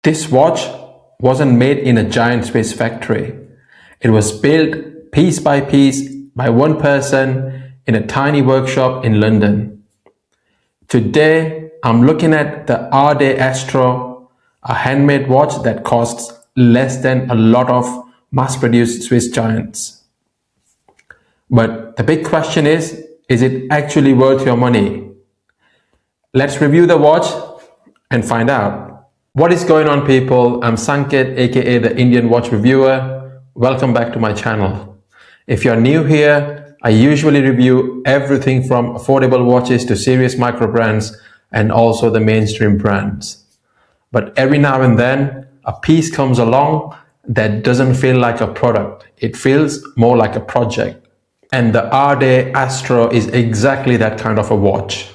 This watch wasn't made in a giant Swiss factory. It was built piece by piece by one person in a tiny workshop in London. Today, I'm looking at the R.Day Astro, a handmade watch that costs less than a lot of mass-produced Swiss giants. But the big question is it actually worth your money? Let's review the watch and find out. What is going on, people? I'm Sanket, aka the Indian Watch Reviewer. Welcome back to my channel. If you're new here, I usually review everything from affordable watches to serious micro brands and also the mainstream brands. But every now and then, a piece comes along that doesn't feel like a product. It feels more like a project. And the R.Day Astro is exactly that kind of a watch.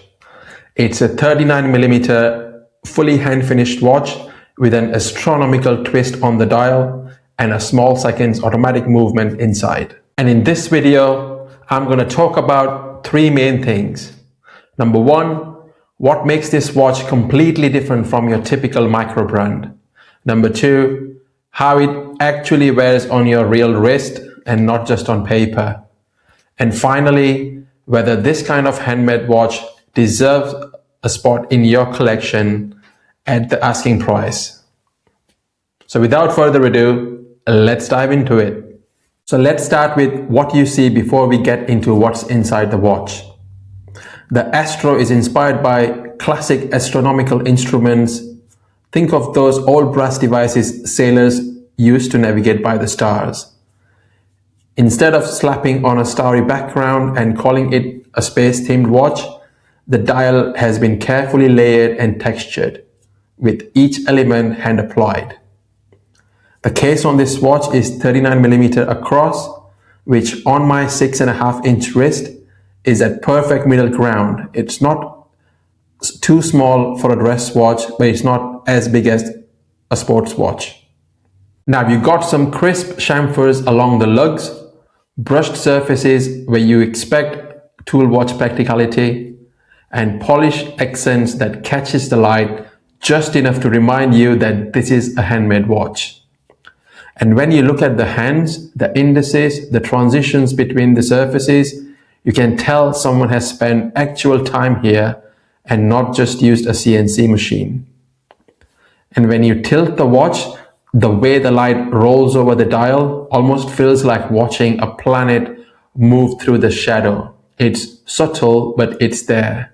It's a 39mm fully hand-finished watch with an astronomical twist on the dial and a small seconds automatic movement inside. And in this video, I'm going to talk about three main things. Number one, what makes this watch completely different from your typical micro brand. Number two, how it actually wears on your real wrist and not just on paper. And finally, whether this kind of handmade watch deserves a spot in your collection at the asking price. So without further ado, let's dive into it. So let's start with what you see before we get into what's inside the watch. The Astro is inspired by classic astronomical instruments. Think of those old brass devices sailors used to navigate by the stars. Instead of slapping on a starry background and calling it a space-themed watch, the dial has been carefully layered and textured, with each element hand-applied. The case on this watch is 39mm across, which on my 6.5-inch wrist is at perfect middle ground. It's not too small for a dress watch, but it's not as big as a sports watch. Now you've got some crisp chamfers along the lugs, brushed surfaces where you expect tool watch practicality, and polished accents that catches the light just enough to remind you that this is a handmade watch. And when you look at the hands, the indices, the transitions between the surfaces, you can tell someone has spent actual time here and not just used a CNC machine. And when you tilt the watch, the way the light rolls over the dial almost feels like watching a planet move through the shadow. It's subtle, but it's there.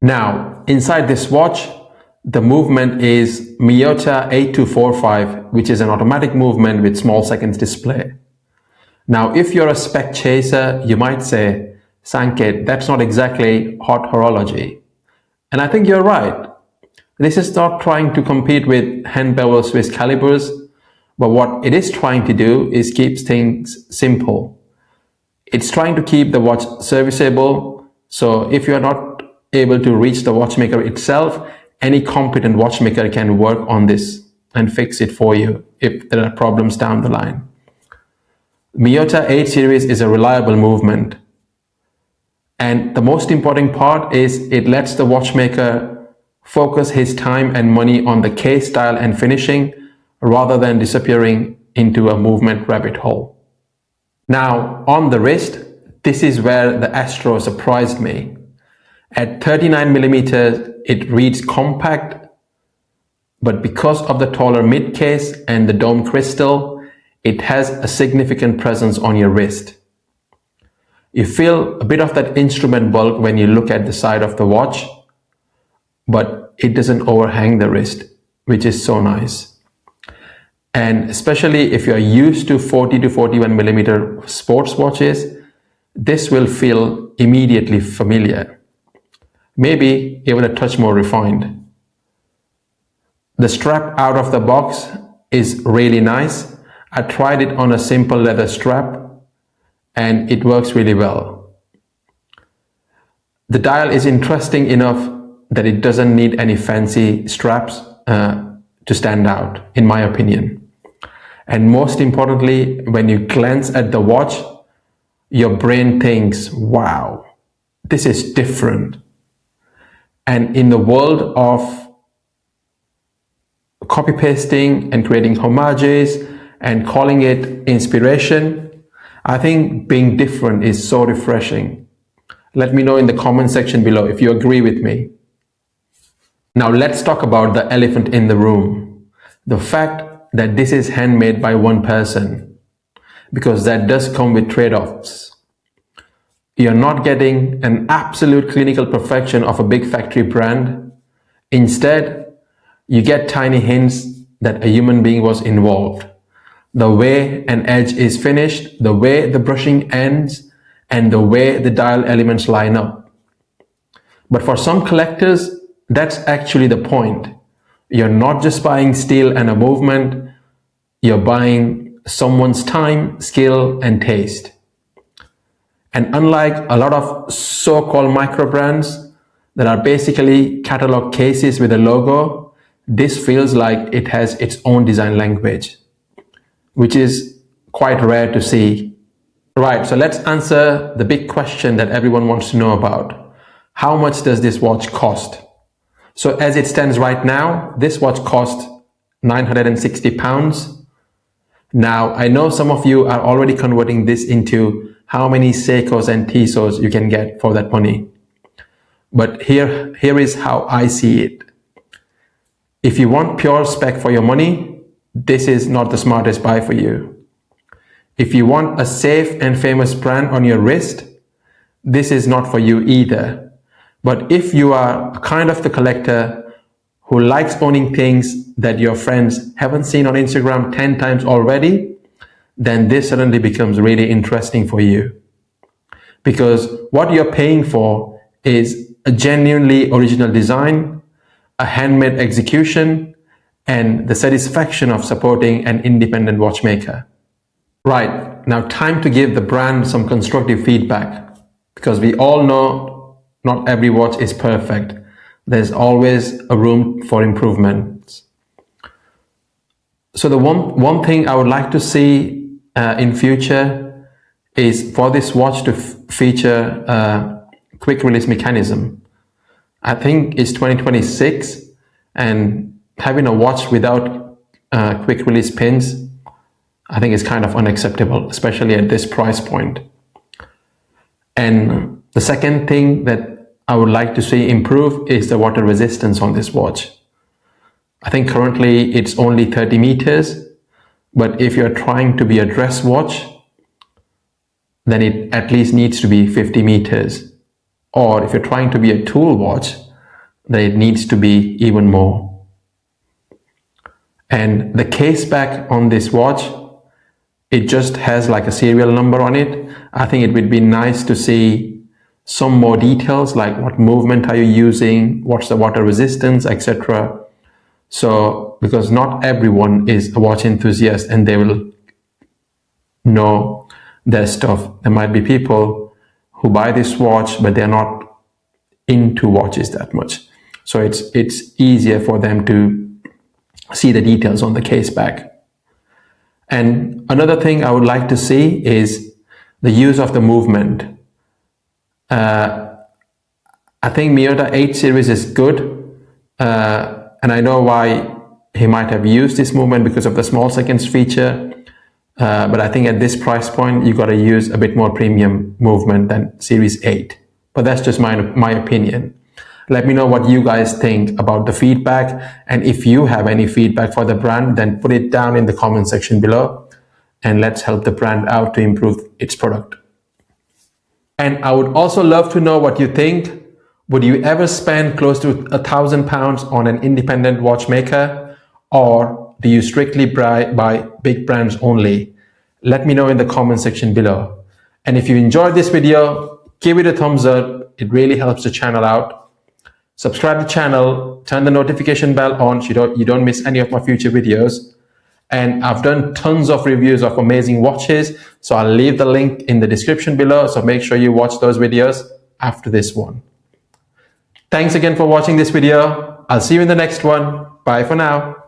Now, inside this watch, the movement is Miyota 8245, which is an automatic movement with small seconds display. Now, if you're a spec chaser, you might say, Sanket, that's not exactly hot horology. And I think you're right. This is not trying to compete with hand-beveled Swiss calibers, but what it is trying to do is keep things simple. It's trying to keep the watch serviceable, so if you're not able to reach the watchmaker itself, any competent watchmaker can work on this and fix it for you if there are problems down the line. Miyota 8 series is a reliable movement. And the most important part is it lets the watchmaker focus his time and money on the case, style and finishing rather than disappearing into a movement rabbit hole. Now on the wrist, this is where the Astro surprised me. At 39mm, it reads compact, but because of the taller mid case and the dome crystal, it has a significant presence on your wrist. You feel a bit of that instrument bulk when you look at the side of the watch, but it doesn't overhang the wrist, which is so nice. And especially if you're used to 40 to 41mm sports watches, this will feel immediately familiar. Maybe even a touch more refined. The strap out of the box is really nice. I tried it on a simple leather strap and it works really well. The dial is interesting enough that it doesn't need any fancy straps to stand out, in my opinion. And most importantly, when you glance at the watch, your brain thinks, wow, this is different. And in the world of copy pasting and creating homages and calling it inspiration. I think being different is so refreshing. Let me know in the comment section below if you agree with me. Now let's talk about the elephant in the room. The fact that this is handmade by one person, because that does come with trade-offs. You're not getting an absolute clinical perfection of a big factory brand. Instead, you get tiny hints that a human being was involved. The way an edge is finished, the way the brushing ends, and the way the dial elements line up. But for some collectors, that's actually the point. You're not just buying steel and a movement, you're buying someone's time, skill, and taste. And unlike a lot of so-called micro brands that are basically catalog cases with a logo, this feels like it has its own design language, which is quite rare to see. Right, so let's answer the big question that everyone wants to know about. How much does this watch cost? So as it stands right now, this watch costs £960. Now, I know some of you are already converting this into how many Seikos and Tissot you can get for that money. But here is how I see it. If you want pure spec for your money, this is not the smartest buy for you. If you want a safe and famous brand on your wrist, this is not for you either. But if you are kind of the collector who likes owning things that your friends haven't seen on Instagram 10 times already, then this suddenly becomes really interesting for you. Because what you're paying for is a genuinely original design, a handmade execution, and the satisfaction of supporting an independent watchmaker. Right, now time to give the brand some constructive feedback, because we all know not every watch is perfect. There's always a room for improvements. So the one thing I would like to see in future is for this watch to feature a quick release mechanism. I think it's 2026, and having a watch without quick release pins, I think is kind of unacceptable, especially at this price point. And the second thing that I would like to see improve is the water resistance on this watch. I think currently it's only 30 meters, but if you're trying to be a dress watch, then it at least needs to be 50 meters. Or if you're trying to be a tool watch, then it needs to be even more. And the case back on this watch, it just has like a serial number on it. I think it would be nice to see some more details, like what movement are you using, what's the water resistance, etc. So, because not everyone is a watch enthusiast and they will know their stuff. There might be people who buy this watch, but they're not into watches that much. So it's easier for them to see the details on the case back. And another thing I would like to see is the use of the movement. I think Miyota 8 series is good, and I know why he might have used this movement because of the small seconds feature, but I think at this price point you got to use a bit more premium movement than series 8. But that's just my opinion. Let me know what you guys think about the feedback, and if you have any feedback for the brand, then put it down in the comment section below, and let's help the brand out to improve its product. And I would also love to know what you think. Would you ever spend close to £1,000 on an independent watchmaker, or do you strictly buy big brands only? Let me know in the comment section below. And if you enjoyed this video, give it a thumbs up. It really helps the channel out. Subscribe to the channel, turn the notification bell on so you don't miss any of my future videos. And I've done tons of reviews of amazing watches, so I'll leave the link in the description below, so make sure you watch those videos after this one. Thanks again for watching this video. I'll see you in the next one. Bye for now.